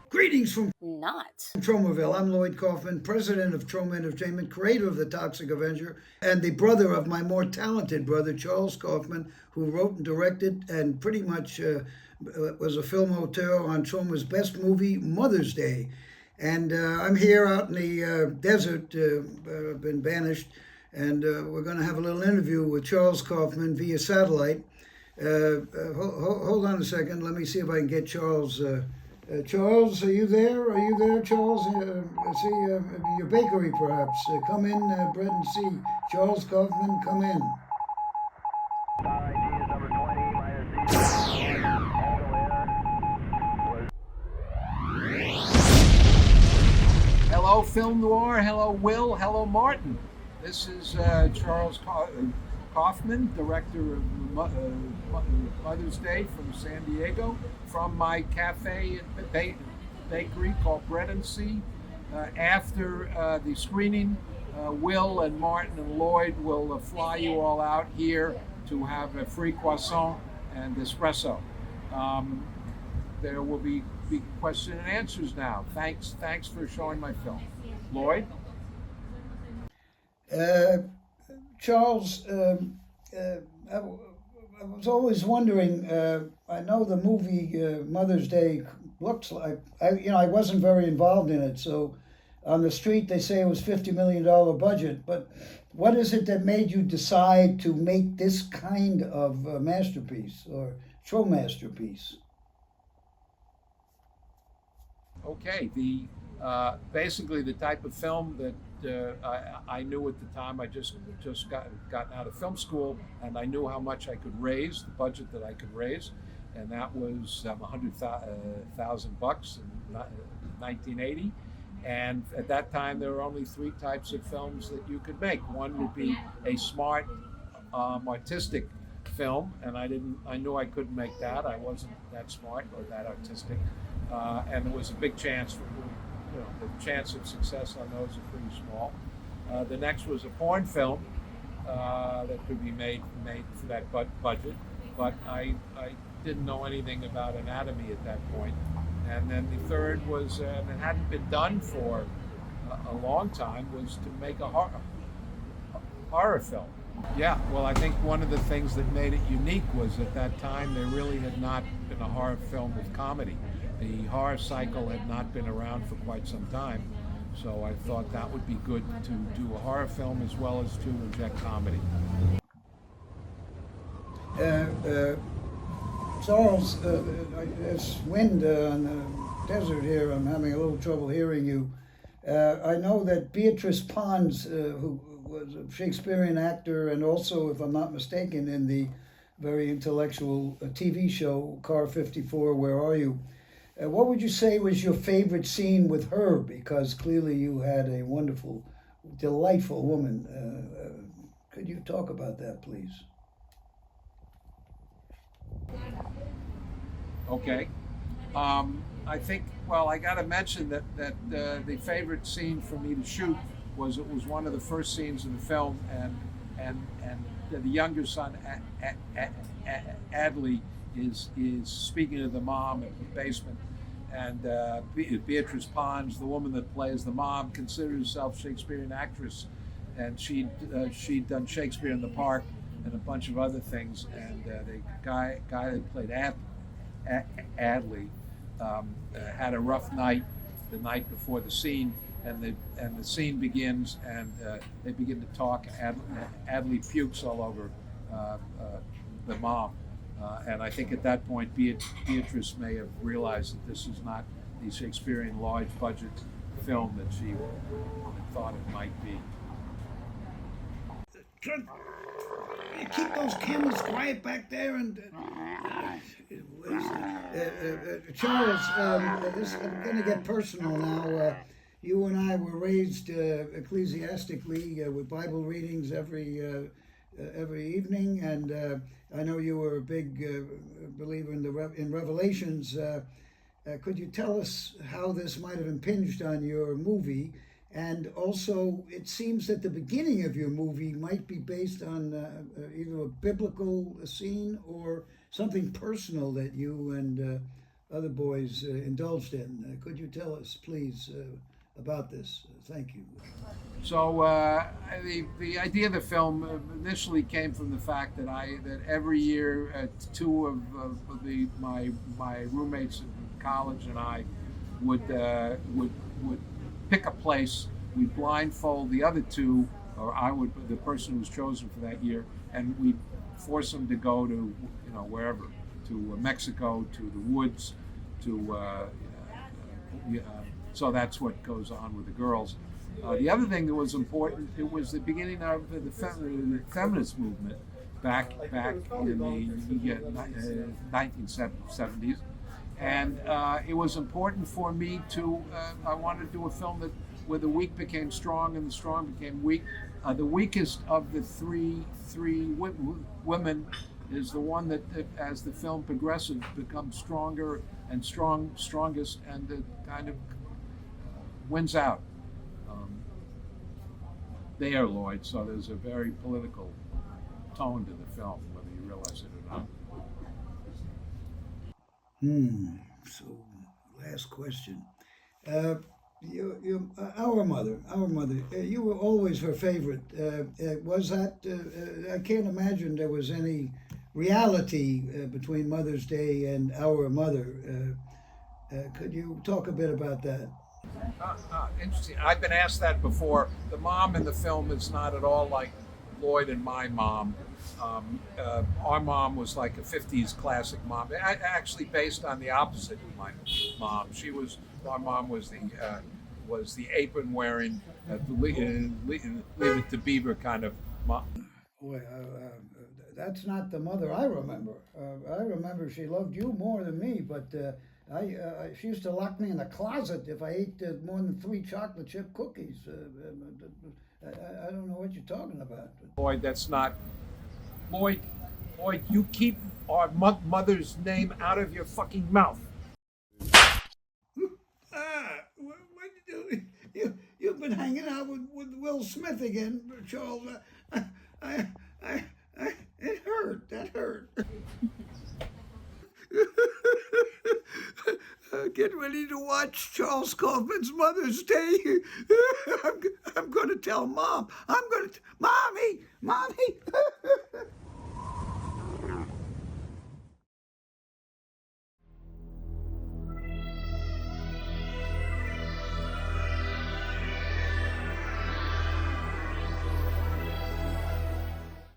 Greetings from Not. Tromaville. I'm Lloyd Kaufman, president of Troma Entertainment, creator of The Toxic Avenger, and the brother of my more talented brother, Charles Kaufman, who wrote and directed and pretty much was a film auteur on Troma's best movie, Mother's Day. And I'm here out in the desert, been banished, and we're going to have a little interview with Charles Kaufman via satellite. Hold on a second. Let me see if I can get Charles. Charles, are you there? Are you there, Charles? Your bakery, perhaps. Come in, bread and see. Charles Kaufman, come in. Hello, Film Noir. Hello, Will. Hello, Martin. This is Charles Kaufman, director of Mother's Day from San Diego, from my cafe and bakery called Bread and Sea. After the screening, Will and Martin and Lloyd will fly you all out here to have a free croissant and espresso. There will be question and answers now. Thanks for showing my film. Lloyd? Charles, I was always wondering. I know the movie Mother's Day looks like. I wasn't very involved in it, so on the street they say it was $50 million budget. But what is it that made you decide to make this kind of masterpiece or show masterpiece? Okay, basically the type of film that I knew at the time. I just gotten out of film school, and I knew how much I could raise, the budget that I could raise, and that was $100,000 in 1980. And at that time, there were only three types of films that you could make. One would be a smart, artistic film, and I knew I couldn't make that. I wasn't that smart or that artistic, and there was a big chance for. The chance of success on those are pretty small. The next was a porn film that could be made for that budget, but I didn't know anything about anatomy at that point. And then the third was, and it hadn't been done for a long time, was to make a horror film. Yeah, well, I think one of the things that made it unique was at that time there really had not been a horror film with comedy. The horror cycle had not been around for quite some time, so I thought that would be good to do a horror film as well as to inject comedy. Charles, it's wind on the desert here. I'm having a little trouble hearing you. I know that Beatrice Pons, who was a Shakespearean actor and also, if I'm not mistaken, in the very intellectual TV show Car 54, Where Are You? What would you say was your favorite scene with her? Because clearly you had a wonderful, delightful woman. Could you talk about that, please? Okay. I think, well, I got to mention that the favorite scene for me to shoot was one of the first scenes in the film, and the younger son, Adley, is speaking to the mom in the basement. And Beatrice Pons, the woman that plays the mom, considered herself a Shakespearean actress, and she'd done Shakespeare in the Park and a bunch of other things. And the guy that played Adley had a rough night the night before the scene, and the scene begins, and they begin to talk. Adley pukes all over the mom. And I think at that point, Beatrice may have realized that this is not the Shakespearean large budget film that she thought it might be. Keep those cameras quiet back there. And Charles, this is going to get personal now. You and I were raised ecclesiastically with Bible readings every evening, and I know you were a big believer in Revelations. Could you tell us how this might have impinged on your movie? And also, it seems that the beginning of your movie might be based on either a biblical scene or something personal that you and other boys indulged in. Could you tell us, please, about this? Thank you. So the idea of the film initially came from the fact that every year two of my roommates in college and I would pick a place. We'd blindfold the other two, or the person who was chosen for that year, and we'd force them to go to wherever, to Mexico, to the woods, to so that's what goes on with the girls. The other thing that was important, it was the beginning of the feminist movement back in the 1970s, and it was important for me to. I wanted to do a film where the weak became strong and the strong became weak. The weakest of the three women is the one that, as the film progresses, becomes stronger and strongest, and kind of wins out. They are Lloyd, so there's a very political tone to the film, whether you realize it or not. So, last question. Our mother, you were always her favorite. Was that, I can't imagine there was any reality between Mother's Day and Our Mother. Could you talk a bit about that? Interesting. I've been asked that before. The mom in the film is not at all like Lloyd and my mom. Our mom was like a 50s classic mom. Actually based on the opposite of my mom. My mom was the apron wearing, leave it to Beaver kind of mom. Boy, that's not the mother I remember. I remember she loved you more than me, but she used to lock me in the closet if I ate more than 3 chocolate chip cookies. I don't know what you're talking about. Lloyd, that's not. Lloyd, you keep our mother's name out of your fucking mouth. What you do? You've been hanging out with Will Smith again, Charles. It hurt. That hurt. Get ready to watch Charles Kaufman's Mother's Day. I'm going to tell Mom. Mommy.